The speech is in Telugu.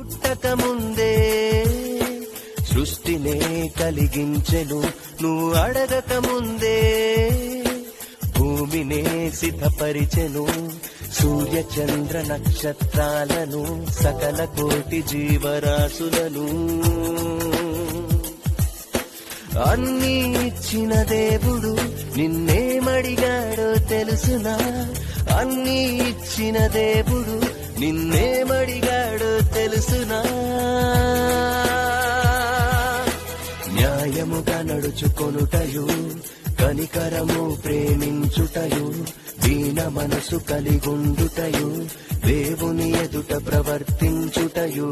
పుట్టక ముందే సృష్టినే కలిగించెను, నువ్వు అడగక ముందే భూమినే సిద్ధపరిచెను, సూర్య చంద్ర నక్షత్రాలను సకల కోటి జీవరాశులను. అన్నీ ఇచ్చిన దేవుడు నిన్నేమడిగాడో తెలుసునా, అన్నీ ఇచ్చిన దేవుడు నిన్నేమడిగాడో తెలుసునా. న్యాయముగా నడుచుకొనుటయు, కనికరము ప్రేమించుటయు, దీన మనసు కలిగుండుటయు, దేవుని ఎదుట ప్రవర్తించుటయు.